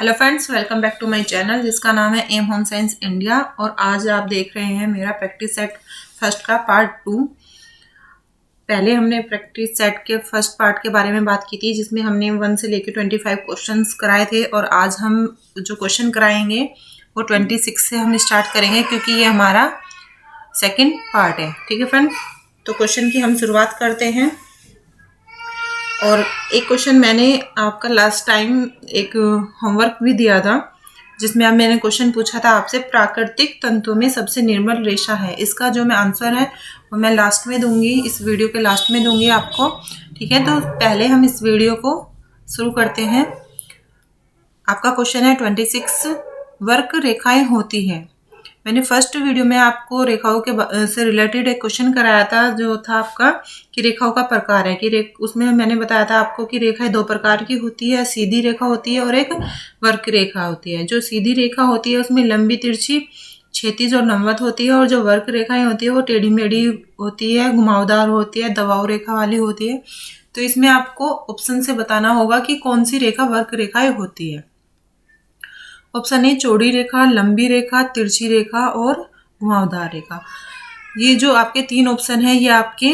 Hello friends, welcome back to my channel जिसका नाम है एम होम साइंस इंडिया। और आज आप देख रहे हैं मेरा प्रैक्टिस सेट फर्स्ट का पार्ट 2। पहले हमने प्रैक्टिस सेट के फर्स्ट पार्ट के बारे में बात की थी जिसमें हमने 1 से लेकर 25 क्वेश्चंस कराए थे। और आज हम जो क्वेश्चन कराएंगे वो 26 से हम स्टार्ट करेंगे क्योंकि ये हमारा सेकेंड पार्ट है। ठीक है फ्रेंड्स, तो क्वेश्चन की हम शुरुआत करते हैं। और एक क्वेश्चन मैंने आपका लास्ट टाइम एक होमवर्क भी दिया था जिसमें अब मैंने क्वेश्चन पूछा था आपसे, प्राकृतिक तंतु में सबसे निर्मल रेशा है। इसका जो मैं आंसर है वो मैं लास्ट में दूंगी, इस वीडियो के लास्ट में दूंगी आपको। ठीक है, तो पहले हम इस वीडियो को शुरू करते हैं। आपका क्वेश्चन है 26 वक्र रेखाएं होती है। मैंने फर्स्ट वीडियो में आपको रेखाओं के से रिलेटेड एक क्वेश्चन कराया था जो था आपका कि रेखाओं का प्रकार है कि उसमें मैंने बताया था आपको कि रेखाएं दो प्रकार की होती है, सीधी रेखा होती है और एक वक्र रेखा होती है। जो सीधी रेखा होती है उसमें लंबी, तिरछी, क्षैतिज और लंबवत होती है, और जो वक्र रेखाएं होती है वो टेढ़ी मेढ़ी होती है, घुमावदार होती है, दबाव रेखा वाली होती है। तो इसमें आपको ऑप्शन से बताना होगा कि कौन सी रेखा वक्र रेखाएं होती है। ऑप्शन ए चौड़ी रेखा, लंबी रेखा, तिरछी रेखा और घुमावदार रेखा। ये जो आपके 3 ऑप्शन है ये आपके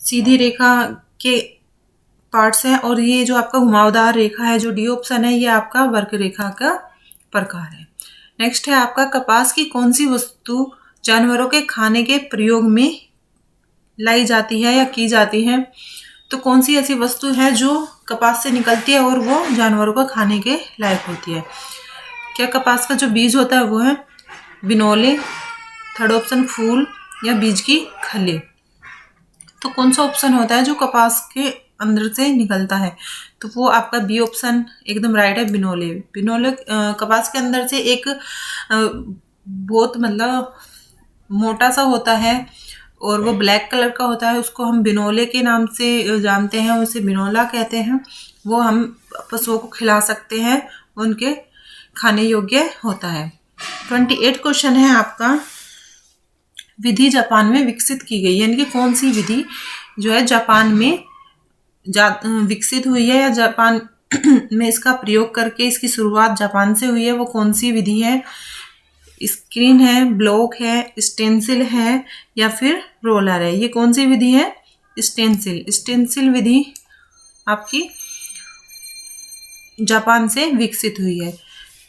सीधी रेखा के पार्ट्स हैं, और ये जो आपका घुमावदार रेखा है जो डी ऑप्शन है ये आपका वक्र रेखा का प्रकार है। नेक्स्ट है आपका कपास की कौन सी वस्तु जानवरों के खाने के प्रयोग में लाई जाती है या की जाती है। तो कौन सी ऐसी वस्तु है जो कपास से निकलती है और वो जानवरों को खाने के लायक होती है। क्या कपास का जो बीज होता है वो है बिनोले, थर्ड ऑप्शन फूल, या बीज की खली। तो कौन सा ऑप्शन होता है जो कपास के अंदर से निकलता है, तो वो आपका बी ऑप्शन एकदम राइट है, बिनोले। बिनोले कपास के अंदर से एक बहुत मतलब मोटा सा होता है और वो ब्लैक कलर का होता है, उसको हम बिनोले के नाम से जानते हैं, उसे बिनोला कहते हैं। वो हम पशुओं को खिला सकते हैं, उनके खाने योग्य होता है। 28 क्वेश्चन है आपका, विधि जापान में विकसित की गई, यानी कि कौन सी विधि जो है जापान में विकसित हुई है या जापान में इसका प्रयोग करके इसकी शुरुआत जापान से हुई है, वो कौन सी विधि है। स्क्रीन है, ब्लॉक है, स्टेंसिल है या फिर रोलर है। ये कौन सी विधि है, स्टेंसिल। स्टेंसिल विधि आपकी जापान से विकसित हुई है।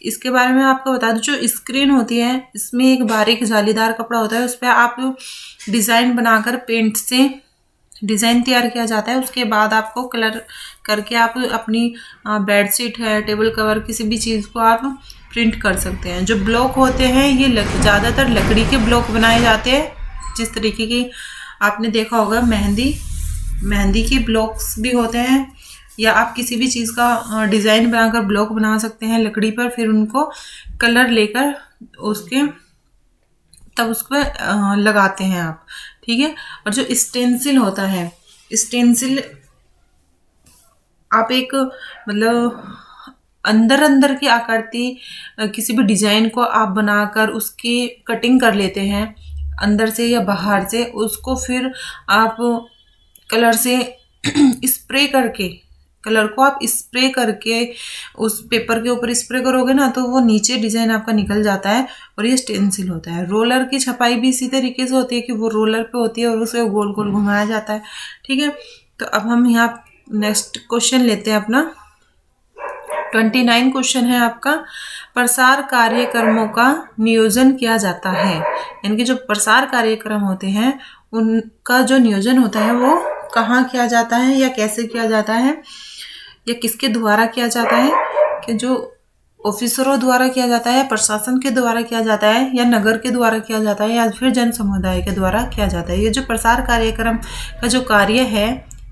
इसके बारे में आपको बता दूं, जो स्क्रीन होती है इसमें एक बारीक जालीदार कपड़ा होता है, उस पर आप डिज़ाइन बनाकर पेंट से डिज़ाइन तैयार किया जाता है। उसके बाद आपको कलर करके आप अपनी बेडशीट है, टेबल कवर, किसी भी चीज़ को आप प्रिंट कर सकते हैं। जो ब्लॉक होते हैं ये ज़्यादातर लकड़ी के ब्लॉक बनाए जाते हैं। जिस तरीके की आपने देखा होगा मेहंदी के ब्लॉक्स भी होते हैं, या आप किसी भी चीज़ का डिज़ाइन बनाकर ब्लॉक बना सकते हैं लकड़ी पर, फिर उनको कलर लेकर तब उस पर लगाते हैं आप। ठीक है, और जो स्टेंसिल होता है, स्टेंसिल आप एक मतलब अंदर की आकृति किसी भी डिजाइन को आप बनाकर उसकी कटिंग कर लेते हैं अंदर से या बाहर से, उसको फिर आप कलर से स्प्रे करके, कलर को आप स्प्रे करके उस पेपर के ऊपर स्प्रे करोगे ना, तो वो नीचे डिजाइन आपका निकल जाता है और ये स्टेंसिल होता है। रोलर की छपाई भी इसी तरीके से होती है कि वो रोलर पे होती है और उसे गोल गोल घुमाया जाता है। ठीक है, तो अब हम यहाँ नेक्स्ट क्वेश्चन लेते हैं अपना। 29 क्वेश्चन है आपका, प्रसार कार्यक्रमों का नियोजन किया जाता है, यानी कि जो प्रसार कार्यक्रम होते हैं उनका जो नियोजन होता है वो कहाँ किया जाता है या कैसे किया जाता है या किसके द्वारा किया जाता है, कि जो ऑफिसरों द्वारा किया जाता है, प्रशासन के द्वारा किया जाता है, या नगर के द्वारा किया जाता है, या फिर जन समुदाय के द्वारा किया जाता है। ये जो प्रसार कार्यक्रम का जो कार्य है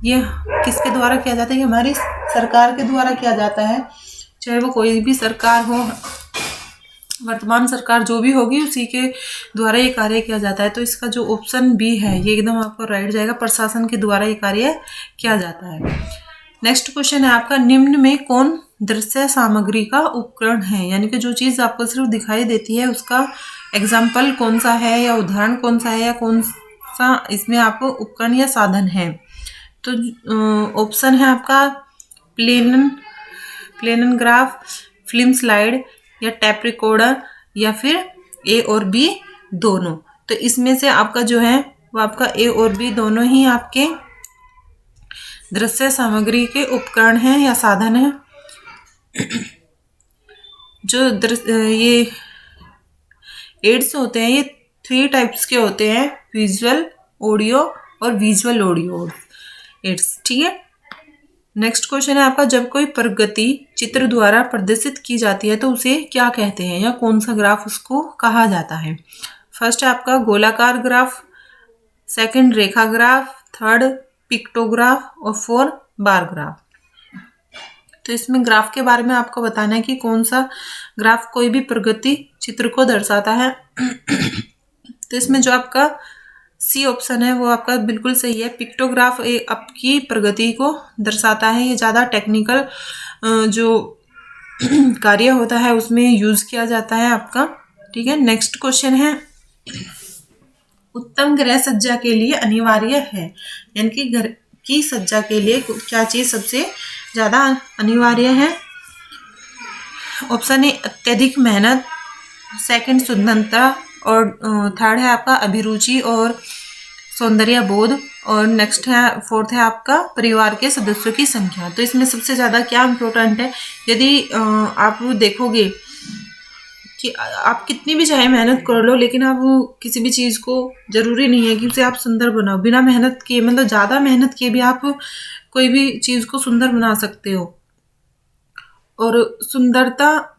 ये किसके द्वारा किया जाता है, ये हमारी सरकार के द्वारा किया जाता है। चाहे वो कोई भी सरकार हो, वर्तमान सरकार जो भी होगी उसी के द्वारा ये कार्य किया जाता है। तो इसका जो ऑप्शन बी है ये एकदम आपको राइट जाएगा, प्रशासन के द्वारा ये कार्य किया जाता है। नेक्स्ट क्वेश्चन है आपका, निम्न में कौन दृश्य सामग्री का उपकरण है, यानी कि जो चीज़ आपको सिर्फ दिखाई देती है उसका एग्जाम्पल कौन सा है या उदाहरण कौन सा है या कौन सा इसमें आपको उपकरण या साधन है। तो ऑप्शन है आपका प्लेनन ग्राफ, फिल्म स्लाइड या टैप रिकॉर्डर या फिर ए और बी दोनों। तो इसमें से आपका जो है वो आपका ए और बी दोनों ही आपके दृश्य सामग्री के उपकरण हैं या साधन हैं। जो ये एड्स होते हैं ये 3 टाइप्स के होते हैं, विजुअल ऑडियो और विजुअल ऑडियो एड्स। ठीक है, नेक्स्ट क्वेश्चन है आपका, जब कोई प्रगति चित्र द्वारा प्रदर्शित की जाती है तो उसे क्या कहते हैं या कौन सा ग्राफ उसको कहा जाता है। फर्स्ट है आपका गोलाकार ग्राफ, सेकंड रेखा ग्राफ, थर्ड पिक्टोग्राफ और 4 बार ग्राफ। तो इसमें ग्राफ के बारे में आपको बताना है कि कौन सा ग्राफ कोई भी प्रगति चित्र को दर्शाता है। तो इसमें जो आपका सी ऑप्शन है वो आपका बिल्कुल सही है। पिक्टोग्राफ आपकी प्रगति को दर्शाता है। ये ज़्यादा टेक्निकल जो कार्य होता है उसमें यूज़ किया जाता है आपका। ठीक है, नेक्स्ट क्वेश्चन है, उत्तम गृह सज्जा के लिए अनिवार्य है, यानी कि घर की सज्जा के लिए क्या चीज़ सबसे ज़्यादा अनिवार्य है। ऑप्शन ए अत्यधिक मेहनत, सेकंड सुंदरता और थर्ड है आपका अभिरुचि और सौंदर्य बोध और नेक्स्ट है फोर्थ है आपका परिवार के सदस्यों की संख्या। तो इसमें सबसे ज़्यादा क्या इम्पोर्टेंट है, यदि आप देखोगे कि आप कितनी भी चाहे मेहनत कर लो लेकिन आप किसी भी चीज़ को ज़रूरी नहीं है कि उसे आप सुंदर बनाओ। बिना मेहनत किए, मतलब ज़्यादा मेहनत किए भी आप कोई भी चीज़ को सुंदर बना सकते हो। और सुंदरता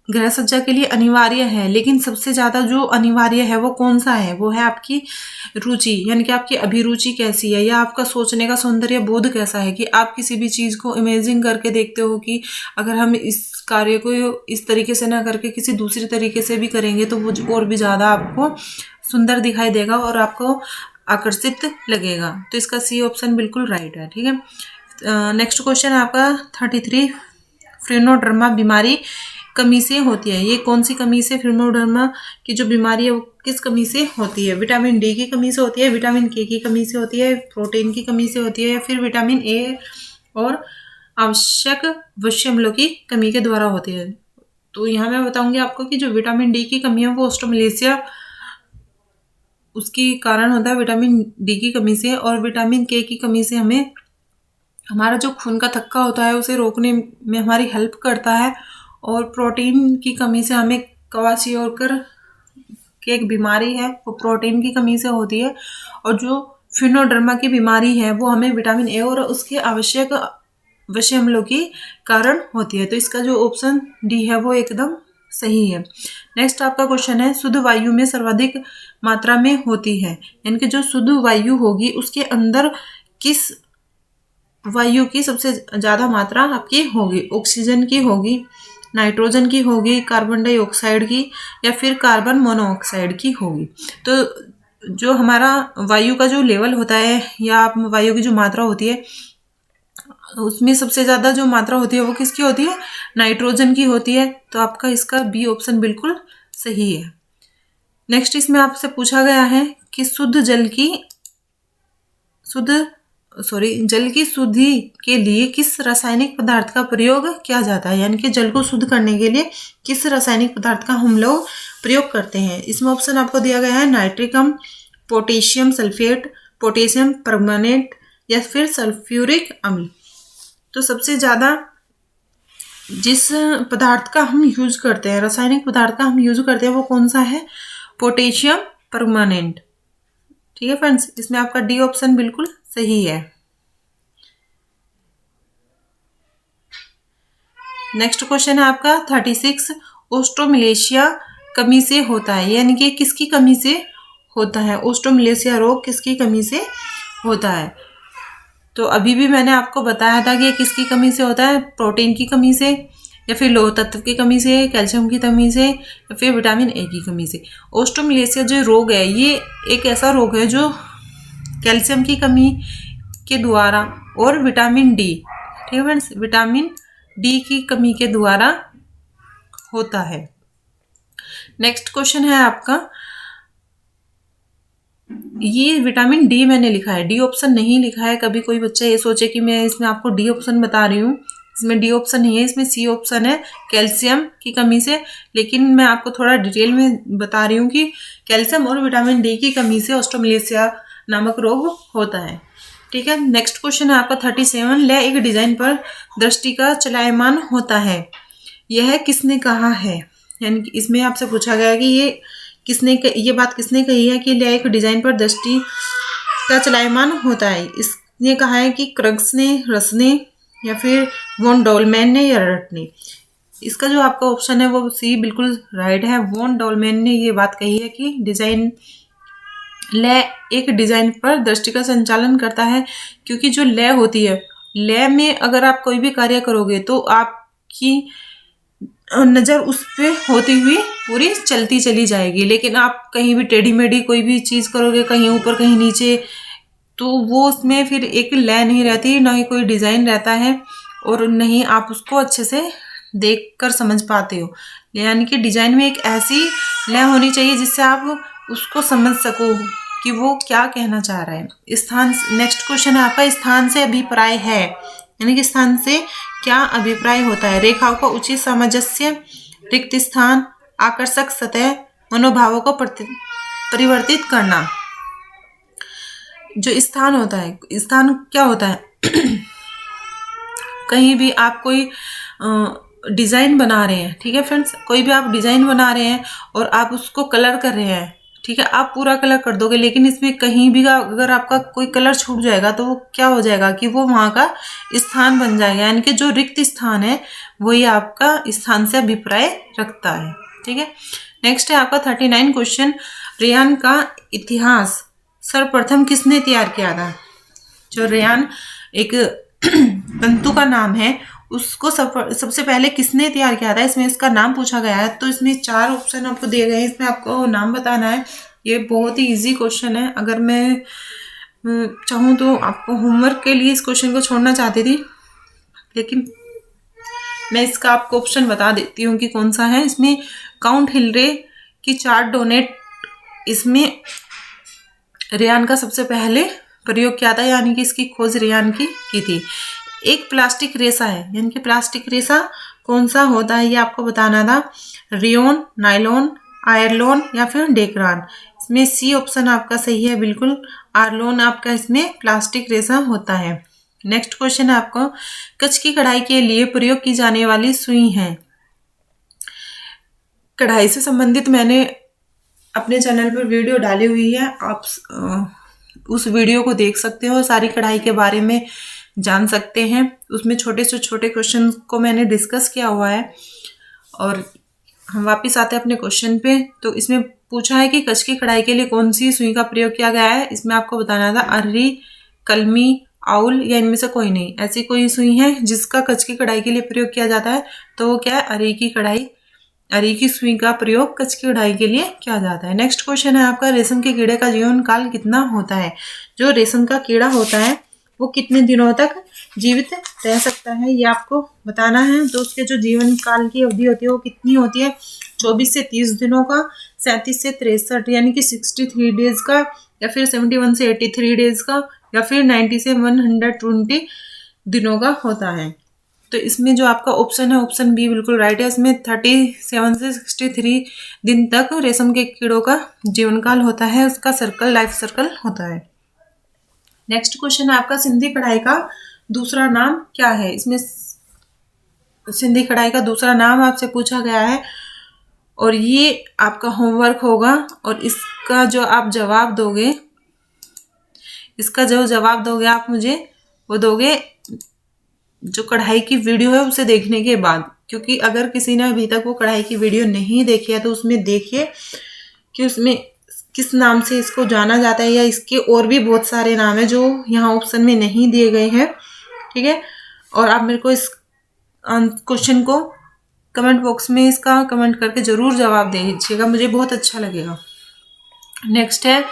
गृह सज्जा के लिए अनिवार्य है, लेकिन सबसे ज़्यादा जो अनिवार्य है वो कौन सा है, वो है आपकी रुचि, यानी कि आपकी अभिरुचि कैसी है या आपका सोचने का सौंदर्य बोध कैसा है कि आप किसी भी चीज़ को इमेजिन करके देखते हो कि अगर हम इस कार्य को इस तरीके से ना करके किसी दूसरे तरीके से भी करेंगे तो वो और भी ज़्यादा आपको सुंदर दिखाई देगा और आपको आकर्षित लगेगा। तो इसका सी ऑप्शन बिल्कुल राइट है। ठीक है, नेक्स्ट क्वेश्चन है आपका 33, फ्रेनोडर्मा बीमारी कमी से होती है। ये कौन सी कमी से फ्रेनोडर्मा की जो बीमारी है वो किस कमी से होती है। विटामिन डी की कमी से होती है, विटामिन के की कमी से होती है, प्रोटीन की कमी से होती है या फिर विटामिन ए और आवश्यक वश्य अम्लों की कमी के द्वारा होती है। तो यहाँ मैं बताऊंगी आपको कि जो विटामिन डी की कमी है वो ऑस्ट्रोमलेशिया उसकी कारण होता है विटामिन डी की कमी से, और विटामिन के की कमी से हमें हमारा जो खून का थक्का होता है उसे रोकने में हमारी हेल्प करता है, और प्रोटीन की कमी से हमें क्वाशियोकर की एक बीमारी है वो प्रोटीन की कमी से होती है, और जो फिनोडर्मा की बीमारी है वो हमें विटामिन ए और उसके आवश्यक वश्य अम्लों के कारण होती है। तो इसका जो ऑप्शन डी है वो एकदम सही है। नेक्स्ट आपका क्वेश्चन है, शुद्ध वायु में सर्वाधिक मात्रा में होती है, यानी कि जो शुद्ध वायु होगी उसके अंदर किस वायु की सबसे ज़्यादा मात्रा आपकी होगी। ऑक्सीजन की होगी, नाइट्रोजन की होगी, कार्बन डाइऑक्साइड की या फिर कार्बन मोनोऑक्साइड की होगी। तो जो हमारा वायु का जो लेवल होता है या वायु की जो मात्रा होती है उसमें सबसे ज़्यादा जो मात्रा होती है वो किसकी होती है, नाइट्रोजन की होती है। तो आपका इसका बी ऑप्शन बिल्कुल सही है। नेक्स्ट इसमें आपसे पूछा गया है कि जल की शुद्धि के लिए किस रासायनिक पदार्थ का प्रयोग किया जाता है, यानी कि जल को शुद्ध करने के लिए किस रासायनिक पदार्थ का हम लोग प्रयोग करते हैं। इसमें ऑप्शन आपको दिया गया है nitricum, potassium sulphate, potassium permanent या फिर सल्फ्यूरिक अम्ल। तो सबसे ज़्यादा जिस पदार्थ का हम यूज करते हैं, रासायनिक पदार्थ का हम यूज करते हैं वो कौन सा है, पोटेशियम परमानेंट। ठीक है फ्रेंड्स, इसमें आपका डी ऑप्शन बिल्कुल सही है। नेक्स्ट क्वेश्चन है आपका 36, ऑस्ट्रोमलेशिया कमी से होता है, यानी कि किसकी कमी से होता है। ऑस्ट्रोमलेशिया रोग किसकी कमी से होता है। तो अभी भी मैंने आपको बताया था कि ये किसकी कमी से होता है, प्रोटीन की कमी से या फिर लौह तत्व की कमी से, कैल्शियम की कमी से या फिर विटामिन ए की कमी से। ऑस्ट्रोमलेशिया जो रोग है ये एक ऐसा रोग है जो कैल्शियम की कमी के द्वारा और विटामिन डी, ठीक है फ्रेंड्स, विटामिन डी की कमी के द्वारा होता है। नेक्स्ट क्वेश्चन है आपका, ये विटामिन डी मैंने लिखा है, डी ऑप्शन नहीं लिखा है। कभी कोई बच्चा ये सोचे कि मैं इसमें आपको डी ऑप्शन बता रही हूँ, इसमें डी ऑप्शन नहीं है, इसमें सी ऑप्शन है, कैल्शियम की कमी से। लेकिन मैं आपको थोड़ा डिटेल में बता रही हूँ कि कैल्शियम और विटामिन डी की कमी से ऑस्ट्रोमलेशिया नामक रोग होता है। ठीक है, नेक्स्ट क्वेश्चन है आपका 37। ले एक डिजाइन पर दृष्टि का चलायमान होता है, यह किसने कहा है? यानी कि इसमें आपसे पूछा गया कि ये बात किसने कही है कि ले एक डिजाइन पर दृष्टि का चलायमान होता है। इसने कहा है कि क्रग्स ने, रस ने, या फिर वॉन डोलमैन ने, या रट ने। इसका जो आपका ऑप्शन है वो सी बिल्कुल राइट है। वॉन डोलमैन ने ये बात कही है कि ले एक डिजाइन पर दृष्टि का संचालन करता है, क्योंकि जो ले होती है, ले में अगर आप कोई भी कार्य करोगे तो आपकी नजर उस पे होती हुई पूरी चलती चली जाएगी। लेकिन आप कहीं भी टेढ़ी मेढ़ी कोई भी चीज करोगे, कहीं ऊपर कहीं नीचे, तो वो उसमें फिर एक ले नहीं रहती, ना ही कोई डिजाइन रहता है, और नहीं आप उसको अच्छे से देख कर समझ पाते हो। यानी कि डिजाइन में एक ऐसी ले होनी चाहिए जिससे आप उसको समझ सको कि वो क्या कहना चाह रहा है। स्थान, नेक्स्ट क्वेश्चन है आपका स्थान से अभिप्राय है, यानी कि स्थान से क्या अभिप्राय होता है? रेखाओं का उचित सामंजस्य, रिक्त स्थान, आकर्षक सतह, मनोभावों को परिवर्तित करना। जो स्थान होता है, स्थान क्या होता है? कहीं भी आप कोई डिजाइन बना रहे हैं, ठीक है फ्रेंड्स, कोई भी आप डिजाइन बना रहे हैं और आप उसको कलर कर रहे हैं, ठीक है, आप पूरा कलर कर दोगे, लेकिन इसमें कहीं भी अगर आपका कोई कलर छूट जाएगा तो वो क्या हो जाएगा कि वो वहां का स्थान बन जाएगा। यानी कि जो रिक्त स्थान है वही आपका स्थान से अभिप्राय रखता है। ठीक है, नेक्स्ट है आपका 39 क्वेश्चन। रेयान का इतिहास सर्वप्रथम किसने तैयार किया था? जो रेयान एक तंतु का नाम है, उसको सबसे पहले किसने तैयार किया था, इसमें इसका नाम पूछा गया है। तो इसमें 4 ऑप्शन आपको दिए गए हैं, इसमें आपको नाम बताना है। ये बहुत ही इजी क्वेश्चन है। अगर मैं चाहूँ तो आपको होमवर्क के लिए इस क्वेश्चन को छोड़ना चाहती थी, लेकिन मैं इसका आपको ऑप्शन बता देती हूँ कि कौन सा है। इसमें काउंट हिलरे की चार्ट डोनेट, इसमें रेयान का सबसे पहले प्रयोग किया था, यानी कि इसकी खोज रेयान की थी। एक प्लास्टिक रेशा है, यानी कि प्लास्टिक रेशा कौन सा होता है ये आपको बताना था। रेयोन, नायलॉन, आयरलॉन, या फिर डेक्रान। इसमें सी ऑप्शन आपका सही है, बिल्कुल आयरलॉन आपका इसमें प्लास्टिक रेशा होता है। नेक्स्ट क्वेश्चन है आपको, कच्छ की कढ़ाई के लिए प्रयोग की जाने वाली सुई है। कढ़ाई से संबंधित मैंने अपने चैनल पर वीडियो डाली हुई है, आप उस वीडियो को देख सकते हो, सारी कढ़ाई के बारे में जान सकते हैं। उसमें छोटे से छोटे क्वेश्चन को मैंने डिस्कस किया हुआ है। और हम वापस आते हैं अपने क्वेश्चन पे। तो इसमें पूछा है कि कच्छ की कढ़ाई के लिए कौन सी सुई का प्रयोग किया गया है। इसमें आपको बताना था अररी, कलमी, आउल, या इनमें से कोई नहीं। ऐसी कोई सुई है जिसका कच्छ की कढ़ाई के लिए प्रयोग किया जाता है, तो वो क्या है? अररी की कढ़ाई, अररी की सुई का प्रयोग कच्छ की कढ़ाई के लिए किया जाता है। नेक्स्ट क्वेश्चन है आपका, रेशम के कीड़े का जीवन काल कितना होता है? जो रेशम का कीड़ा होता है वो कितने दिनों तक जीवित रह सकता है, ये आपको बताना है। तो उसके जो जीवन काल की अवधि होती है वो कितनी होती है? 24 से 30 दिनों का, 37 से 63 यानी कि 63 डेज का, या फिर 71 से 83 डेज का, या फिर 90 से 120 दिनों का होता है। तो इसमें जो आपका ऑप्शन है, ऑप्शन बी बिल्कुल राइट है। इसमें 37 से 63 दिन तक रेशम के कीड़ों का जीवन काल होता है, उसका सर्कल, लाइफ सर्कल होता है। नेक्स्ट क्वेश्चन है आपका, सिंधी कढ़ाई का दूसरा नाम क्या है? इसमें सिंधी कढ़ाई का दूसरा नाम आपसे पूछा गया है, और ये आपका होमवर्क होगा। और इसका जो आप जवाब दोगे, आप मुझे वो दोगे जो कढ़ाई की वीडियो है उसे देखने के बाद। क्योंकि अगर किसी ने अभी तक वो कढ़ाई की वीडियो नहीं देखी है तो उसमें देखिए कि उसमें किस नाम से इसको जाना जाता है, या इसके और भी बहुत सारे नाम है जो यहाँ ऑप्शन में नहीं दिए गए हैं। ठीक है, और आप मेरे को इस क्वेश्चन को कमेंट बॉक्स में इसका कमेंट करके जरूर जवाब दे दीजिएगा, मुझे बहुत अच्छा लगेगा। नेक्स्ट है,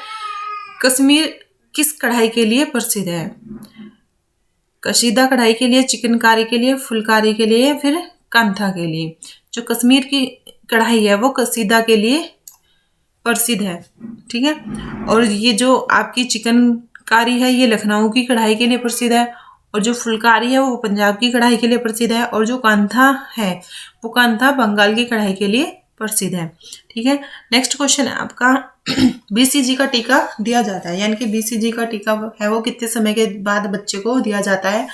कश्मीर किस कढ़ाई के लिए प्रसिद्ध है? कशीदा कढ़ाई के लिए, चिकनकारी के लिए, फुलकारी के लिए, या फिर कांथा के लिए? जो कश्मीर की कढ़ाई है वो कशीदा के लिए प्रसिद्ध है। ठीक है, और ये जो आपकी चिकनकारी है ये लखनऊ की कढ़ाई के लिए प्रसिद्ध है, और जो फुलकारी है वो पंजाब की कढ़ाई के लिए प्रसिद्ध है, और जो कांथा है वो कांथा बंगाल की कढ़ाई के लिए प्रसिद्ध है। ठीक है, नेक्स्ट क्वेश्चन है आपका बीसीजी का टीका दिया जाता है, यानी कि बीसीजी का टीका है वो कितने समय के बाद बच्चे को दिया जाता है।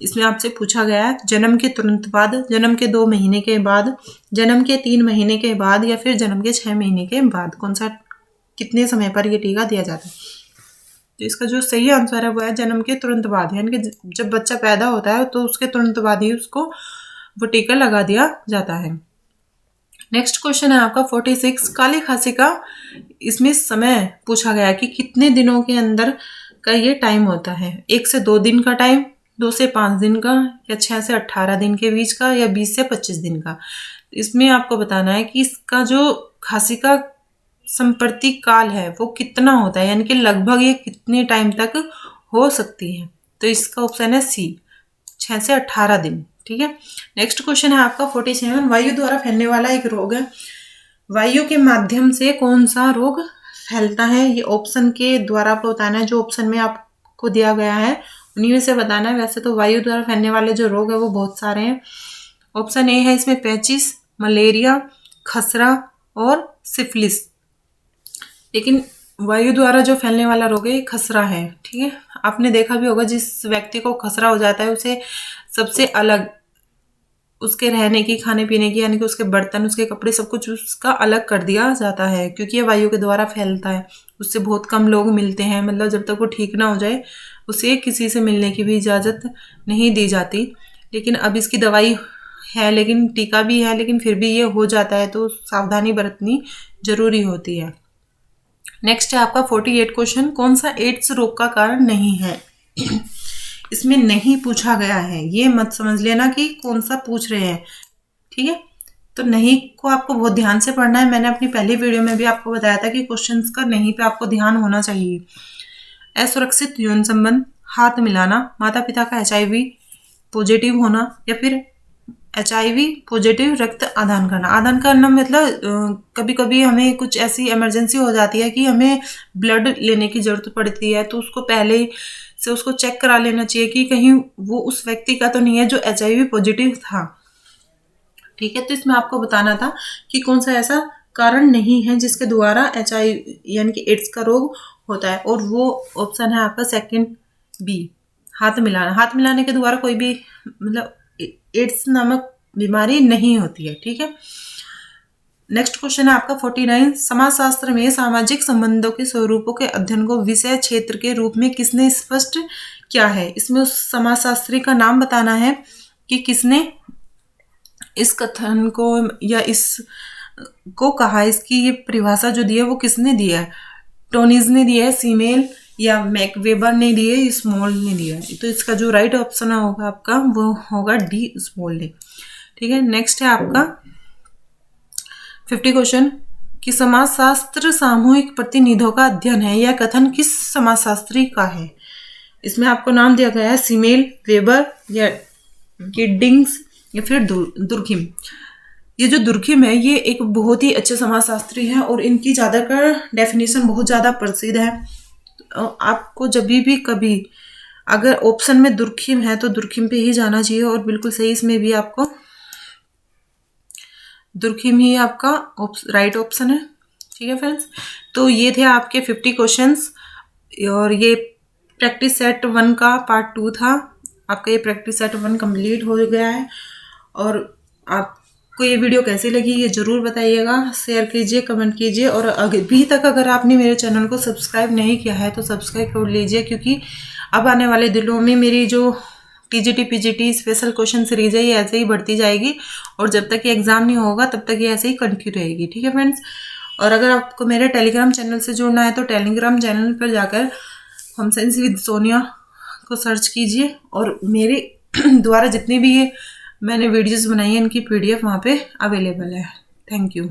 इसमें आपसे पूछा गया है जन्म के तुरंत बाद, जन्म के 2 महीने के बाद, जन्म के 3 महीने के बाद, या फिर जन्म के 6 महीने के बाद, कौन सा कितने समय पर ये टीका दिया जाता है। तो इसका जो सही आंसर है वो है जन्म के तुरंत बाद, यानी कि जब बच्चा पैदा होता है तो उसके तुरंत बाद ही उसको वो टीका लगा दिया जाता है। नेक्स्ट क्वेश्चन है आपका 46 काली खांसी का, इसमें समय पूछा गया कि कितने दिनों के अंदर का ये टाइम होता है। 1 से 2 दिन का टाइम, 2 से 5 दिन का, या 6 से 18 दिन के बीच का, या 20 से 25 दिन का। इसमें आपको बताना है कि इसका जो खांसी का संप्रति काल है वो कितना होता है, यानी कि लगभग ये कितने टाइम तक हो सकती है। तो इसका ऑप्शन है सी, 6 से 18 दिन। ठीक है, नेक्स्ट क्वेश्चन है आपका 47 वायु द्वारा फैलने वाला एक रोग है, वायु के माध्यम से कौन सा रोग फैलता है। ये ऑप्शन के द्वारा आपको बताना है, जो ऑप्शन में आपको दिया गया है उन्हीं में से बताना है। वैसे तो वायु द्वारा फैलने वाले जो रोग है वो बहुत सारे हैं। ऑप्शन ए है इसमें पेचिस, मलेरिया, खसरा और सिफिलिस, लेकिन वायु द्वारा जो फैलने वाला रोग है खसरा है। ठीक है, आपने देखा भी होगा जिस व्यक्ति को खसरा हो जाता है उसे सबसे अलग उसके रहने की, खाने पीने की, यानी कि उसके बर्तन, उसके कपड़े, सब कुछ उसका अलग कर दिया जाता है, क्योंकि ये वायु के द्वारा फैलता है। उससे बहुत कम लोग मिलते हैं, मतलब जब तक वो ठीक ना हो जाए उसे किसी से मिलने की भी इजाज़त नहीं दी जाती। लेकिन अब इसकी दवाई है, लेकिन टीका भी है, लेकिन फिर भी ये हो जाता है, तो सावधानी बरतनी जरूरी होती है। नेक्स्ट है आपका 48 क्वेश्चन, कौन सा एड्स रोग का कारण नहीं है। इसमें नहीं पूछा गया है, ये मत समझ लेना कि कौन सा पूछ रहे हैं। ठीक है, तो नहीं को आपको बहुत ध्यान से पढ़ना है। मैंने अपनी पहली वीडियो में भी आपको बताया था कि क्वेश्चंस का नहीं पे आपको ध्यान होना चाहिए। असुरक्षित यौन संबंध, हाथ मिलाना, माता पिता का HIV पॉजिटिव होना, या फिर HIV पॉजिटिव रक्त आदान करना। आदान करना मतलब कभी कभी हमें कुछ ऐसी इमरजेंसी हो जाती है कि हमें ब्लड लेने की जरूरत पड़ती है, तो उसको पहले से उसको चेक करा लेना चाहिए कि कहीं वो उस व्यक्ति का तो नहीं है जो HIV पॉजिटिव था। ठीक है, तो इसमें आपको बताना था कि कौन सा ऐसा कारण नहीं है जिसके द्वारा HIV यानी कि एड्स का रोग होता है, और वो ऑप्शन है आपका सेकंड बी, हाथ मिलाना। हाथ मिलाने के द्वारा कोई भी मतलब एड्स नामक बीमारी नहीं होती है। ठीक है, नेक्स्ट क्वेश्चन है आपका 49 समाजशास्त्र में सामाजिक संबंधों के स्वरूपों के अध्ययन को विषय क्षेत्र के रूप में किसने स्पष्ट किया है। इसमें उस समाजशास्त्री का नाम बताना है कि किसने इस कथन को या इस को कहा, इसकी ये परिभाषा जो दी है वो किसने दी है। टोनीज ने दी है, सीमेल, या मैकवेबर ने दी है, स्मॉल ने दिया है। तो इसका जो राइट ऑप्शन होगा आपका वो होगा डी, स्मॉल ने। ठीक है, नेक्स्ट है आपका 50 क्वेश्चन कि समाजशास्त्र सामूहिक प्रतिनिधियों का अध्ययन है, यह कथन किस समाजशास्त्री का है। इसमें आपको नाम दिया गया है सीमेल, वेबर, या गिडिंग्स, या फिर दुर्खिम। ये जो दुर्खिम है ये एक बहुत ही अच्छे समाजशास्त्री हैं, और इनकी ज़्यादातर डेफिनेशन बहुत ज़्यादा प्रसिद्ध है। आपको जब भी कभी अगर ऑप्शन में दुर्खिम है तो दुर्खिम पे ही जाना चाहिए, और बिल्कुल सही इसमें भी आपको दुर्खिम ही आपका राइट ऑप्शन है। ठीक है फ्रेंड्स, तो ये थे आपके 50 क्वेश्चंस, और ये प्रैक्टिस सेट 1 का पार्ट 2 था। आपका ये प्रैक्टिस सेट 1 कंप्लीट हो गया है, और आपको ये वीडियो कैसी लगी ये ज़रूर बताइएगा, शेयर कीजिए, कमेंट कीजिए, और अभी तक अगर आपने मेरे चैनल को सब्सक्राइब नहीं किया है तो सब्सक्राइब कर लीजिए, क्योंकि अब आने वाले दिनों में मेरी जो TGT PGT special question series है ये ऐसे ही बढ़ती जाएगी, और जब तक ये एग्ज़ाम नहीं होगा तब तक ये ऐसे ही कंटिन्यू रहेगी। ठीक है फ्रेंड्स, और अगर आपको मेरे टेलीग्राम चैनल से जुड़ना है तो टेलीग्राम चैनल पर जाकर होम साइंस विद सोनिया को सर्च कीजिए, और मेरे द्वारा जितनी भी ये मैंने वीडियोस बनाई है इनकी PDF वहाँ पे अवेलेबल है। Thank you.